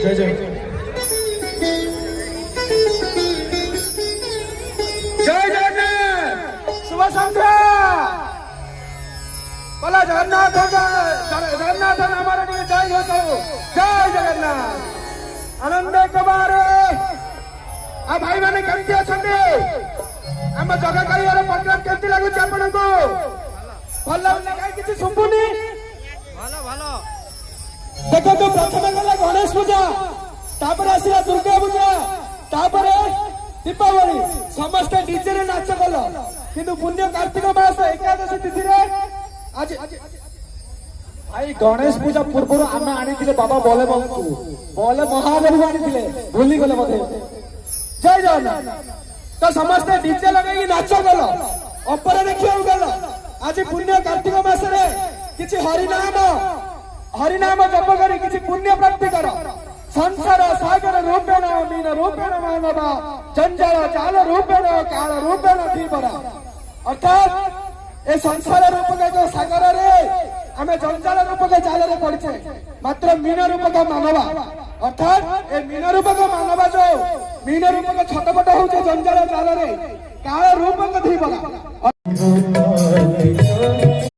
जय जय जय जगन्नाथ शुभ संध्या बोला जगन्नाथ जगन्नाथ हमारे लिए जय हो जय जगन्नाथ आनंद कुमार आ भाई माने केमती अछंती हम जगह करियार प्रोग्राम केमती लागुछ आपन को भल लागे किछि सुंबुनी भालो भालो देखो तो प्रथम गला गणेश पूजा तापर आसिला दुर्गा पूजा तापर दीपावली समस्त डीजे रे नाच गलो किंतु पुण्य कार्तिक मास एकादशी तिथि रे आज भाई गणेश पूजा पूर्व आम आनी बाबा बोले बोले महादेव आनी भूली गले मत जय जगन्नाथ तो समस्त डीजे लगे नाच गल अपर देखा गल आज पुण्य कार्तिक मास रे किछि हरिनाम जप करी किछि पुण्य प्राप्ति कर संसार सागर रूपेण मीन रूपेण मानव जंजाल जाल रूपेण काल रूपेण धीपरा अर्थात ए संसार रूप के सागर रे आमे जंजाल रूप के जाल रे पड़छे मात्र मीन रूप का मानव अर्थात ए मीन रूप का मानव जो मीन रूप का छटपट होचे जंजाल जाल रे काल रूप का धीपरा